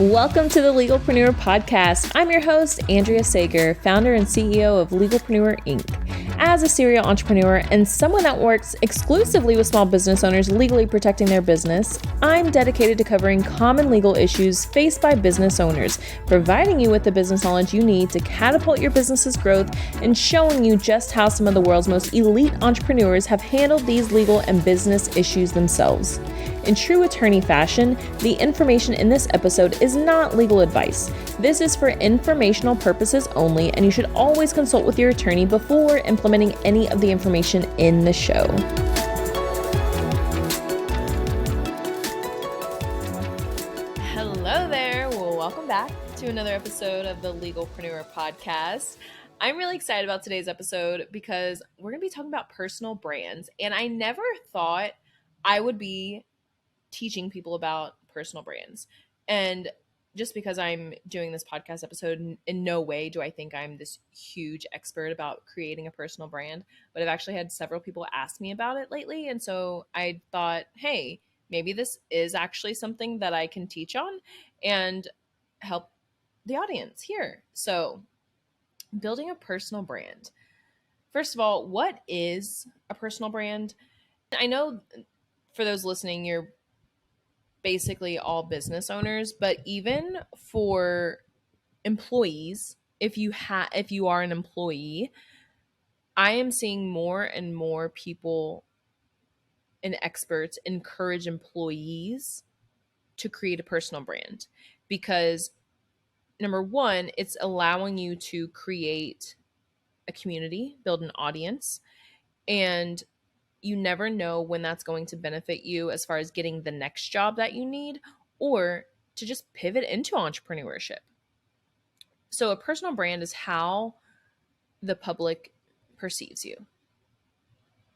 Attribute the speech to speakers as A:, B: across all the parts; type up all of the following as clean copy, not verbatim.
A: Welcome to the Legalpreneur Podcast. I'm your host, Andrea Sager, founder and CEO of Legalpreneur Inc. As a serial entrepreneur and someone that works exclusively with small business owners legally protecting their business, I'm dedicated to covering common legal issues faced by business owners, providing you with the business knowledge you need to catapult your business's growth and showing you just how some of the world's most elite entrepreneurs have handled these legal and business issues themselves. In true attorney fashion, the information in this episode is not legal advice. This is for informational purposes only, and you should always consult with your attorney before implementing any of the information in the show. Hello there. Well, welcome back to another episode of the Legalpreneur Podcast. I'm really excited about today's episode because we're going to be talking about personal brands, and I never thought I would be teaching people about personal brands. And just because I'm doing this podcast episode, in no way do I think I'm this huge expert about creating a personal brand, but I've actually had several people ask me about it lately. And so I thought, hey, maybe this is actually something that I can teach on and help the audience here. So building a personal brand. First of all, what is a personal brand? I know for those listening, you're basically all business owners, but even for employees, if you are an employee, I am seeing more and more people and experts encourage employees to create a personal brand because number one, it's allowing you to create a community, build an audience, and you never know when that's going to benefit you as far as getting the next job that you need or to just pivot into entrepreneurship. So a personal brand is how the public perceives you.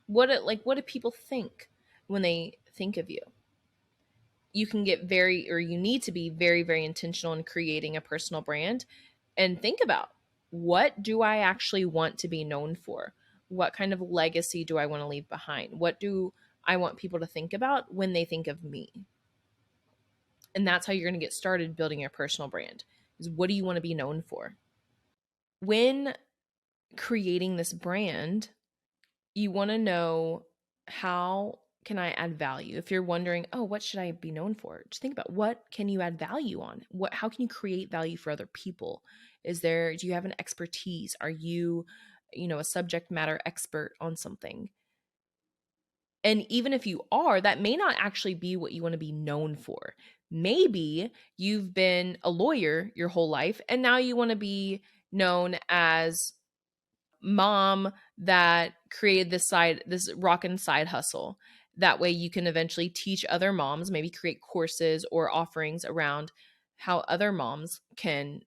A: What do people think when they think of you? You can get you need to be very, very intentional in creating a personal brand and think about, what do I actually want to be known for? What kind of legacy do I want to leave behind? What do I want people to think about when they think of me? And that's how you're going to get started building your personal brand. Is what do you want to be known for? When creating this brand, you want to know, how can I add value? If you're wondering, oh, what should I be known for? Just think about, what can you add value on? How can you create value for other people? Do you have an expertise? Are you, a subject matter expert on something? And even if you are, that may not actually be what you want to be known for. Maybe you've been a lawyer your whole life and now you want to be known as mom that created this rockin' side hustle. That way you can eventually teach other moms, maybe create courses or offerings around how other moms can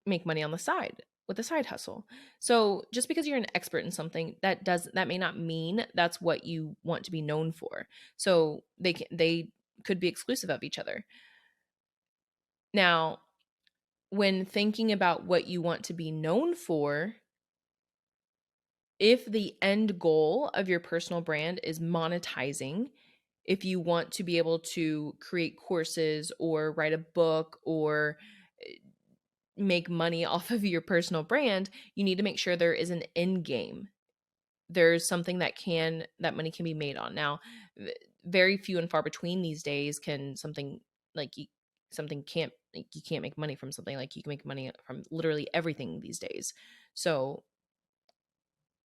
A: make money on the side with a side hustle. So just because you're an expert in something, that may not mean that's what you want to be known for. So they could be exclusive of each other. Now, when thinking about what you want to be known for, if the end goal of your personal brand is monetizing, if you want to be able to create courses or write a book or make money off of your personal brand, you need to make sure there is an end game. There's something that money can be made on. Now, very few and far between these days can something like you can't make money from something. Like, you can make money from literally everything these days. So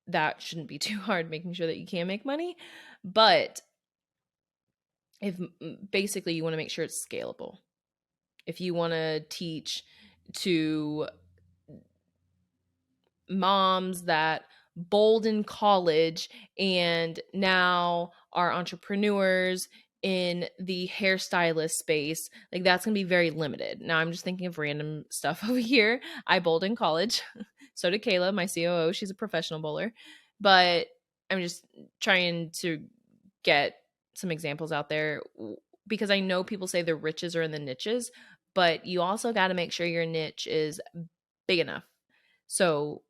A: that shouldn't be too hard, making sure that you can make money. But if basically you want to make sure it's scalable. If you want to teach to moms that bowled in college and now are entrepreneurs in the hairstylist space, like, that's going to be very limited. Now, I'm just thinking of random stuff over here. I bowled in college. So did Kayla, my COO. She's a professional bowler. But I'm just trying to get some examples out there because I know people say the riches are in the niches, but you also got to make sure your niche is big enough. So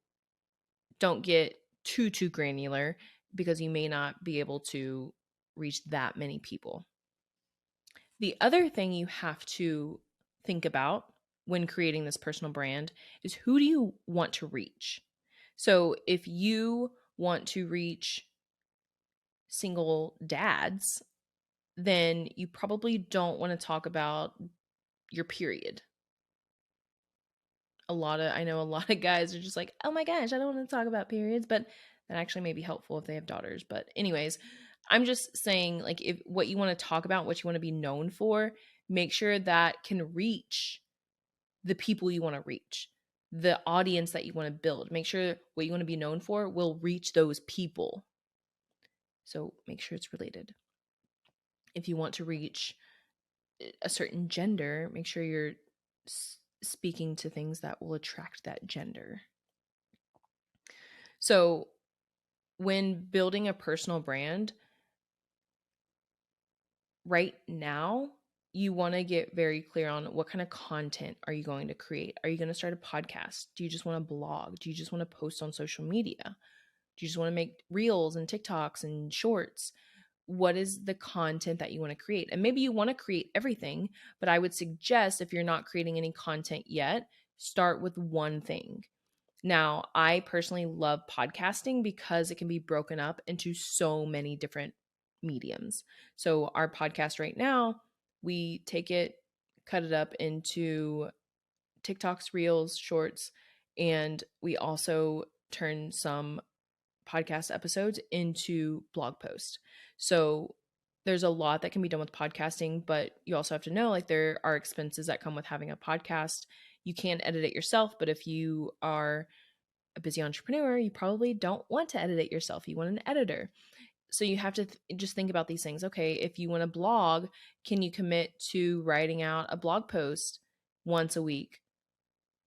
A: don't get too granular because you may not be able to reach that many people. The other thing you have to think about when creating this personal brand is, who do you want to reach? So if you want to reach single dads, then you probably don't want to talk about your period. I know a lot of guys are just like, oh my gosh, I don't want to talk about periods, but that actually may be helpful if they have daughters. But anyways, I'm just saying, like, if what you want to talk about, what you want to be known for, make sure that can reach the people you want to reach, the audience that you want to build. Make sure what you want to be known for will reach those people. So make sure it's related. If you want to reach a certain gender, make sure you're speaking to things that will attract that gender. So when building a personal brand, right now, you want to get very clear on what kind of content are you going to create. Are you going to start a podcast? Do you just want to blog? Do you just want to post on social media? Do you just want to make reels and TikToks and shorts? What is the content that you want to create? And maybe you want to create everything, but I would suggest, if you're not creating any content yet, start with one thing. Now, I personally love podcasting because it can be broken up into so many different mediums. So our podcast right now, we take it, cut it up into TikToks, reels, shorts, and we also turn some podcast episodes into blog posts. So there's a lot that can be done with podcasting, but you also have to know, like, there are expenses that come with having a podcast. You can edit it yourself, but if you are a busy entrepreneur, you probably don't want to edit it yourself. You want an editor. So you have to just think about these things. Okay, if you want to blog, can you commit to writing out a blog post once a week,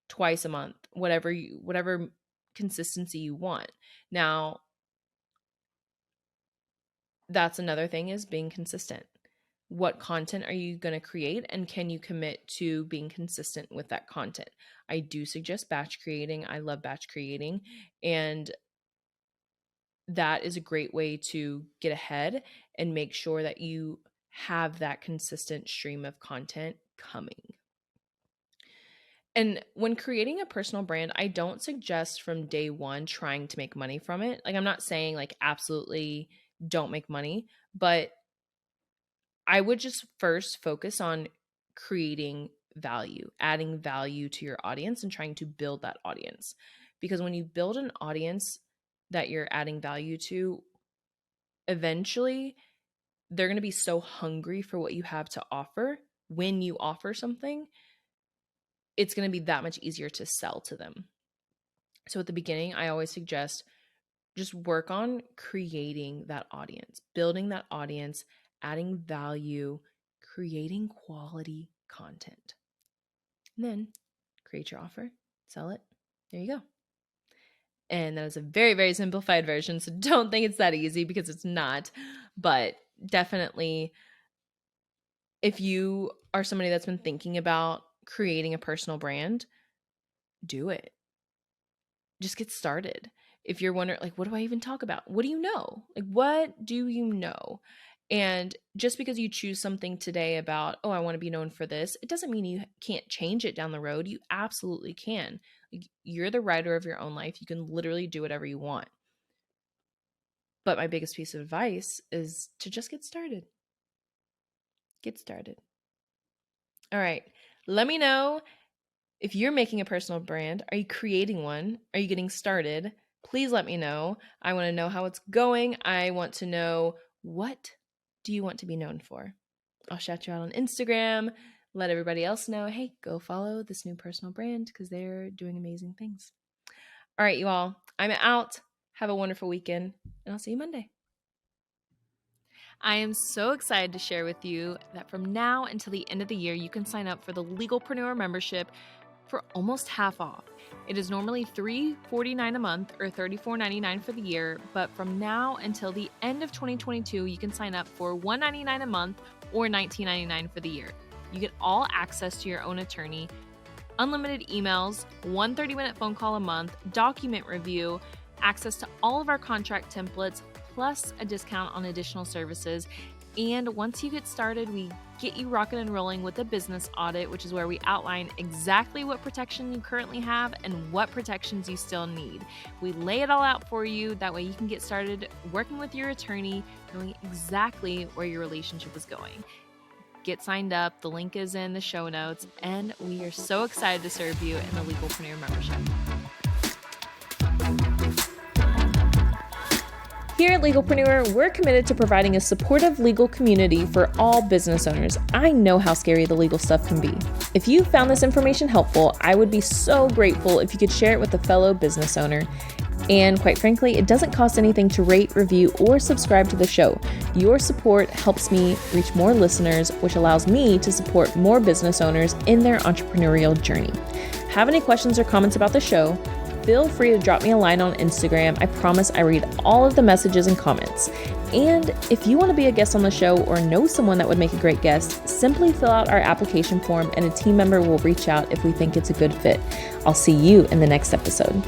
A: twice a month, whatever consistency you want? Now, that's another thing, is being consistent. What content are you going to create, and can you commit to being consistent with that content? I do suggest batch creating. I love batch creating, and that is a great way to get ahead and make sure that you have that consistent stream of content coming. And when creating a personal brand, I don't suggest from day one trying to make money from it. Like, I'm not saying like absolutely don't make money, but I would just first focus on creating value, adding value to your audience, and trying to build that audience. Because when you build an audience that you're adding value to, eventually they're going to be so hungry for what you have to offer. When you offer something, it's going to be that much easier to sell to them. So at the beginning, I always suggest just work on creating that audience, building that audience, adding value, creating quality content. And then create your offer, sell it. There you go. And that is a very, very simplified version. So don't think it's that easy, because it's not. But definitely, if you are somebody that's been thinking about creating a personal brand, do it. Just get started. If you're wondering, like, what do I even talk about? What do you know? Like, what do you know? And just because you choose something today about, oh, I want to be known for this, it doesn't mean you can't change it down the road. You absolutely can. Like, you're the writer of your own life. You can literally do whatever you want. But my biggest piece of advice is to just get started. Get started. All right. Let me know if you're making a personal brand. Are you creating one? Are you getting started? Please let me know. I want to know how it's going. I want to know, what do you want to be known for? I'll shout you out on Instagram. Let everybody else know, hey, go follow this new personal brand, because they're doing amazing things. All right, you all. I'm out. Have a wonderful weekend, and I'll see you Monday. I am so excited to share with you that from now until the end of the year, you can sign up for the Legalpreneur membership for almost half off. It is normally $349 a month or $34.99 for the year, but from now until the end of 2022, you can sign up for $199 a month or $19.99 for the year. You get all access to your own attorney, unlimited emails, one 30-minute phone call a month, document review, access to all of our contract templates, plus a discount on additional services, And once you get started, we get you rocking and rolling with a business audit, which is where we outline exactly what protection you currently have and what protections you still need. We lay it all out for you. That way you can get started working with your attorney, knowing exactly where your relationship is going. Get signed up. The link is in the show notes. And we are so excited to serve you in the Legalpreneur membership. Here at Legalpreneur, we're committed to providing a supportive legal community for all business owners. I know how scary the legal stuff can be. If you found this information helpful, I would be so grateful if you could share it with a fellow business owner. And quite frankly, it doesn't cost anything to rate, review, or subscribe to the show. Your support helps me reach more listeners, which allows me to support more business owners in their entrepreneurial journey. Have any questions or comments about the show? Feel free to drop me a line on Instagram. I promise I read all of the messages and comments. And if you want to be a guest on the show or know someone that would make a great guest, simply fill out our application form and a team member will reach out if we think it's a good fit. I'll see you in the next episode.